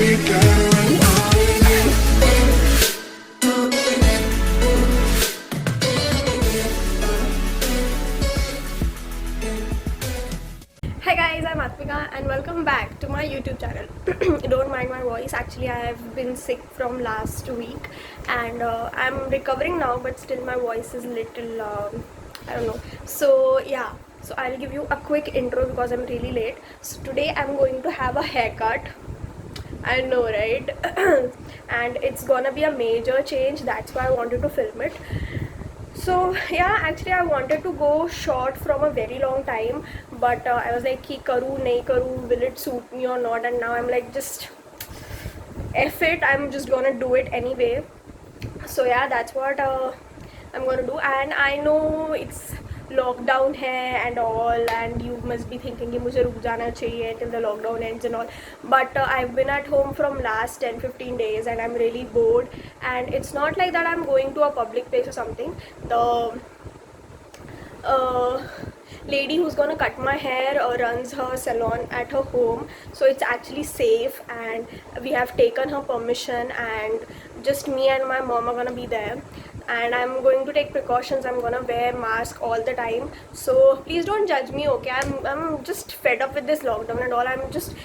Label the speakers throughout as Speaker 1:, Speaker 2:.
Speaker 1: Hi guys, I'm Atmika and welcome back to my YouTube channel. Don't mind my voice, actually I have been sick from last week and I'm recovering now, but still my voice is little, I don't know. So yeah, so I'll give you a quick intro because I'm really late. So today I'm going to have a haircut. I know, right? And it's gonna be a major change, that's why I wanted to film it. So yeah, actually I wanted to go short from a very long time, but I was like, ki karu, nahi karu, will it suit me or not? And now I'm like, just F it, I'm just gonna do it anyway. So yeah, that's what I'm gonna do. And I know it's lockdown hai and all, and you must be thinking कि मुझे रुक जाना चाहिए till the lockdown ends and all, but I've been at home from last 10-15 days and I'm really bored. And it's not like that I'm going to a public place or something. The lady who's gonna cut my hair runs her salon at her home, so it's actually safe and we have taken her permission, and just me and my mom are gonna be there. And I'm going to take precautions, I'm gonna wear mask all the time, so please don't judge me, okay? I'm just fed up with this lockdown and all. I just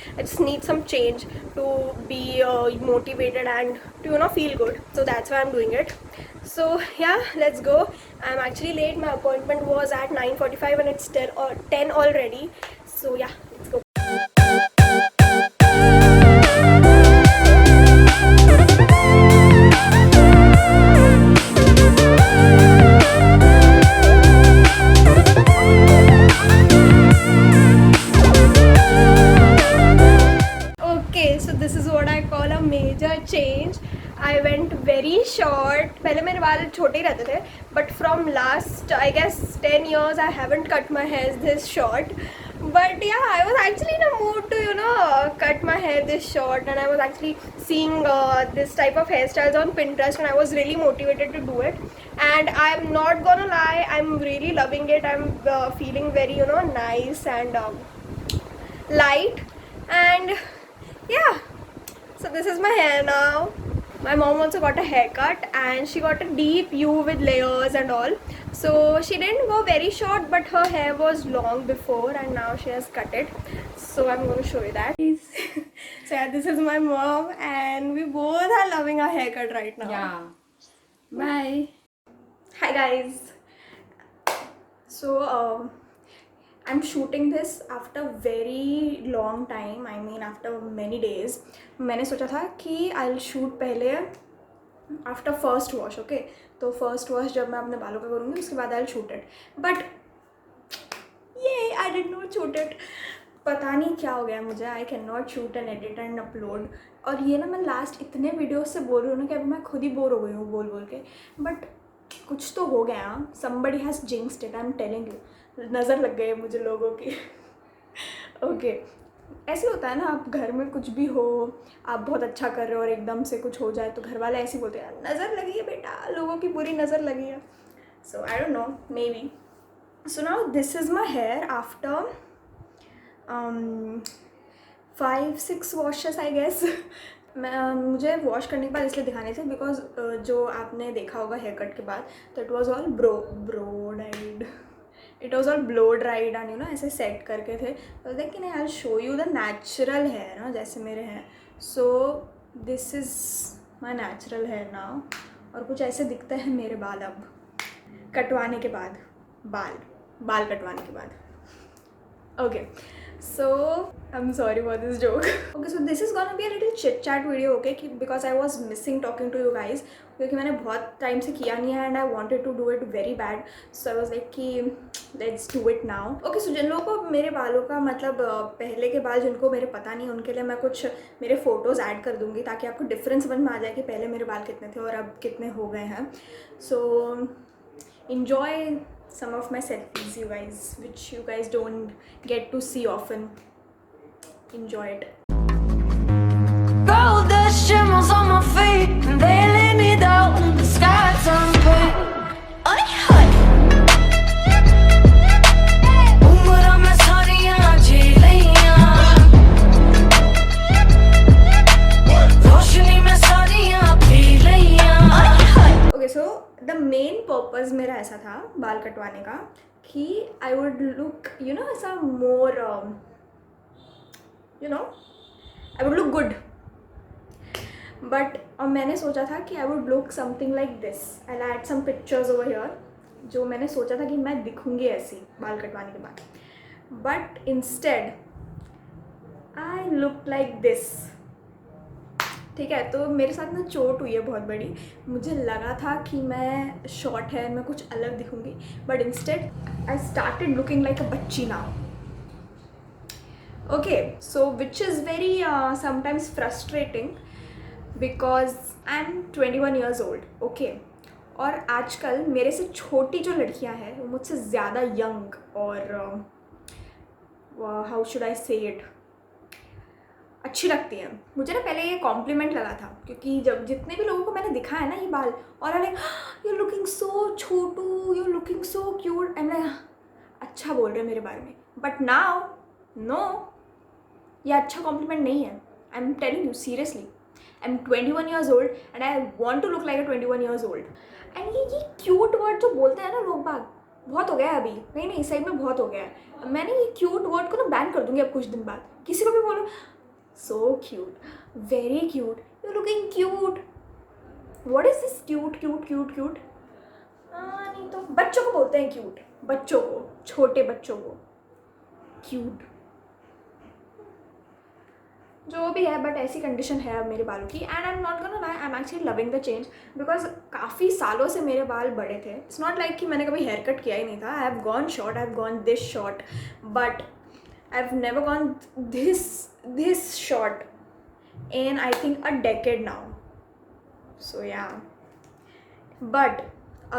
Speaker 1: need some change to be motivated and to, you know, feel good. So that's why I'm doing it. So yeah, let's go. I'm actually late. My appointment was at 9:45 and it's 10 already. So yeah, let's go. Okay, so this is what I call a major change. I went very short. पहले मेरे बाल छोटे ही रहते थे, but from last I guess 10 years I haven't cut my hair this short. But yeah, I was actually in a mood to, you know, cut my hair this short, and I was actually seeing this type of hairstyles on Pinterest and I was really motivated to do it. And I'm not gonna lie, I'm really loving it. I'm feeling very, you know, nice and light. And yeah, so this is my hair now. My mom also got a haircut and she got a deep U with layers and all. So she didn't go very short, but her hair was long before and now she has cut it. So I'm going to show you that. So yeah, this is my mom and we both are loving our haircut right now.
Speaker 2: Yeah. Bye.
Speaker 1: Hi guys. So I'm shooting this after very long time. I mean after many days. मैंने सोचा था कि I'll shoot पहले after first wash, okay? तो first wash जब मैं अपने बालों का करूँगी उसके बाद I'll shoot it. But yay, I did not shoot it. पता नहीं क्या हो गया मुझे. I cannot shoot and edit and upload. और ये ना मैं लास्ट इतने वीडियोस से बोल रही हूँ ना कि अभी मैं खुद ही बोर हो गई हूँ बोल बोल के. बट कुछ तो हो गया. Somebody has jinxed it, I'm telling you. नज़र लग गई है मुझे लोगों की. ओके, ऐसे होता है ना, आप घर में कुछ भी हो, आप बहुत अच्छा कर रहे हो और एकदम से कुछ हो जाए तो घर वाले ऐसे बोलते हैं नज़र लगी है बेटा, लोगों की बुरी नज़र लगी है. So I don't know, maybe. So now this is my hair after 5-6 washes I guess. मुझे वॉश करने के बाद इसलिए दिखाने थे बिकॉज जो आपने देखा होगा हेयर कट के बाद, तो it was all it was all blow dried and you know ऐसे सेट करके थे. तो लेकिन I will show you the natural hair ना, जैसे मेरे हैं. So this is my natural hair now. और कुछ ऐसे दिखते हैं मेरे बाल अब कटवाने के बाद, बाल कटवाने के बाद. Okay, so I'm sorry for this joke. Okay, so this is gonna be a little chit chat video, okay? Because I was missing talking to you guys, क्योंकि मैंने बहुत टाइम से किया नहीं है and I wanted to do it very bad. So I was like कि let's do it now. Okay, so जिन लोगों को मेरे बालों का मतलब पहले के बाल जिनको मेरे पता नहीं, उनके लिए मैं कुछ मेरे फ़ोटोज़ ऐड कर दूँगी ताकि आपको डिफरेंस समझ में आ जाए कि पहले मेरे बाल कितने थे और अब कितने हो गए हैं. So enjoy some of my selfies, you guys, which you guys don't get to see often. Enjoy it.
Speaker 3: Gold dust shimmers on my feet, and they lay me down. The sky turns pink.
Speaker 1: The main purpose मेरा ऐसा था बाल कटवाने का कि I would look ऐसा more I would look good. But और मैंने सोचा था कि I would look something like this. I add some pictures over here जो मैंने सोचा था कि मैं दिखूँगी ऐसी बाल कटवाने के बाद. But instead I look like this. ठीक है, तो मेरे साथ ना चोट हुई है बहुत बड़ी. मुझे लगा था कि मैं शॉर्ट है, मैं कुछ अलग दिखूँगी, but instead I started looking like a बच्ची now. Okay, so which is very sometimes frustrating because I am 21 years old. Okay, और आजकल मेरे से छोटी जो लड़कियां हैं वो मुझसे ज़्यादा यंग और हाउ शुड आई से इट, अच्छी लगती हैं. मुझे ना पहले ये कॉम्प्लीमेंट लगा था क्योंकि जब जितने भी लोगों को मैंने दिखा है ना ये बाल, और like you looking so Chhotu, you looking so cute, and अच्छा बोल रहे हैं मेरे बारे में. बट नाउ नो, ये अच्छा कॉम्प्लीमेंट नहीं है. I am telling you seriously, I am 21 years old and I want to look like a 21 years old. And ये क्यूट वर्ड जो बोलते हैं ना लोग बाग, बहुत हो गया है अभी. नहीं सही में बहुत हो गया है. मैंने ये क्यूट वर्ड को ना बैन कर दूंगी अब कुछ दिन बाद. किसी को भी बोलो so cute, very cute, you're looking cute, what is this cute? नहीं तो बच्चों को बोलते हैं cute, बच्चों को, छोटे बच्चों को cute, जो भी है. बट ऐसी कंडीशन है अब मेरे बालों की. And I am not gonna lie, I am actually loving the change because काफ़ी सालों से मेरे बाल बड़े थे. इट्स नॉट लाइक कि मैंने कभी हेयर कट किया ही नहीं था. I have gone short, I have gone this short, but I've never gone this short in I think a decade now. So yeah. But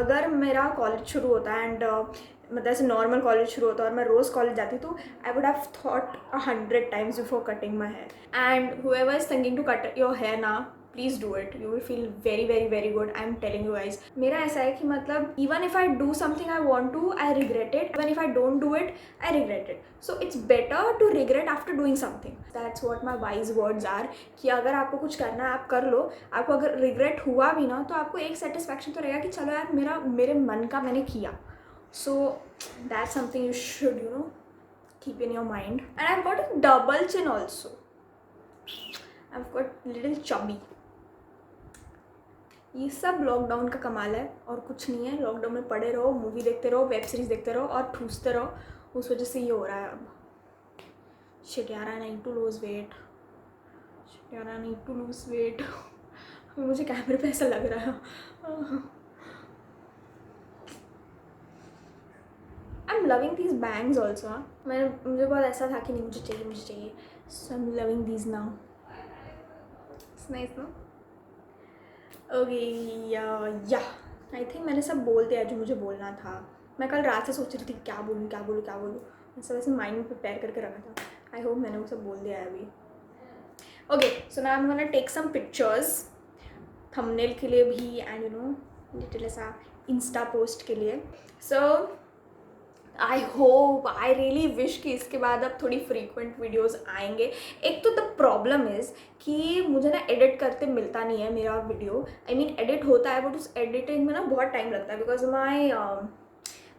Speaker 1: अगर मेरा कॉलेज शुरू होता है एंड मतलब ऐसे नॉर्मल कॉलेज शुरू होता है और मैं रोज़ कॉलेज जाती तो I would have thought 100 times before cutting my hair. And whoever is thinking to cut your hair now, please do it, you will feel very very very good. I am telling you guys. मेरा ऐसा है कि मतलब even if I do something I want to, I regret it. Even if I don't do it, I regret it. So it's better to regret after doing something. That's what my wise words are. कि अगर आपको कुछ करना है आप कर लो. आपको अगर रिग्रेट हुआ भी ना तो आपको एक सेटिस्फैक्शन तो रहेगा कि चलो यार मेरे मन का मैंने किया. So that's something you should keep in your mind. And I've got a double chin also. I've got little chubby. ये सब लॉकडाउन का कमाल है और कुछ नहीं है. लॉकडाउन में पड़े रहो, मूवी देखते रहो, वेब सीरीज़ देखते रहो और ठूसते रहो. उस वजह से ये हो रहा है अब. शिट यार, I need to lose weight. Shit यार, I need to lose weight. मुझे कैमरे पे ऐसा लग रहा है. I am loving these bangs also. मुझे बहुत ऐसा था कि नहीं मुझे चाहिए. So I am loving these now. It's nice no. Okay या आई थिंक मैंने सब बोल दिया जो मुझे बोलना था. मैं कल रात से सोच रही थी क्या बोलूँ. मैं सब ऐसे माइंड में प्रिपेयर करके रखा था. आई होप मैंने वो सब बोल दिया है अभी. Okay, so now I am gonna take some pictures thumbnail के लिए भी एंड लिटिल ऐसा इंस्टा पोस्ट के लिए. So I hope, I really wish कि इसके बाद अब थोड़ी फ्रीक्वेंट वीडियोज़ आएंगे. एक तो द प्रॉब्लम इज़ कि मुझे ना एडिट करते मिलता नहीं है मेरा वीडियो. आई मीन एडिट होता है बट उस एडिटिंग में ना बहुत टाइम लगता है because my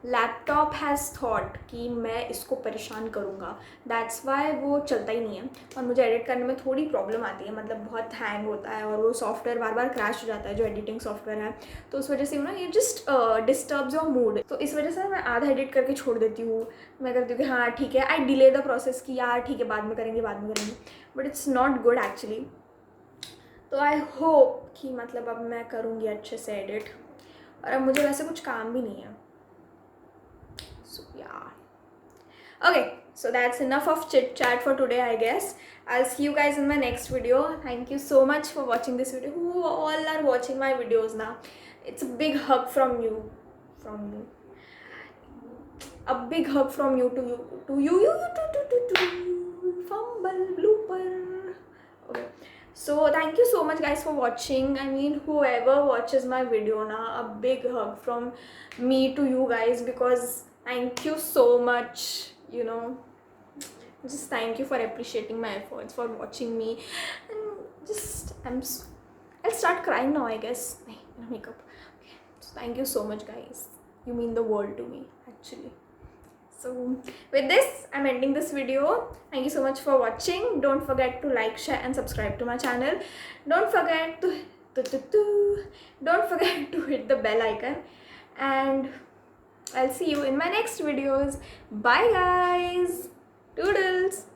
Speaker 1: laptop has thought कि मैं इसको परेशान करूँगा. दैट्स वाई वो चलता ही नहीं है और मुझे एडिट करने में थोड़ी प्रॉब्लम आती है. मतलब बहुत हैंग होता है और वो सॉफ्टवेयर बार बार क्रैश हो जाता है जो एडिटिंग सॉफ्टवेयर है. तो उस वजह से ये जस्ट डिस्टर्ब्स योर मूड. तो इस वजह से मैं आधा एडिट करके छोड़ देती हूँ. मैं करती हूँ कि हाँ ठीक है, आई डिले द प्रोसेस कि यार ठीक है बाद में करेंगे. But it's not good actually. तो आई होप कि मतलब अब मैं करूँगी अच्छे से एडिट. और अब मुझे वैसे कुछ काम भी नहीं है. So yeah. Okay, so that's enough of chit chat for today, I guess. I'll see you guys in my next video. Thank you so much for watching this video. Who all are watching my videos now? It's a big hug from you. A big hug from you to you. Fumble blooper. Okay. So thank you so much guys for watching. I mean whoever watches my video now, a big hug from me to you guys because thank you so much, just thank you for appreciating my efforts, for watching me. And just I'll start crying now, I guess. Makeup. Okay, so Thank you so much, guys. You mean the world to me, actually. So with this, I'm ending this video. Thank you so much for watching. Don't forget to like, share and subscribe to my channel. Don't forget to don't forget to hit the bell icon, and I'll see you in my next videos. Bye guys. Doodles.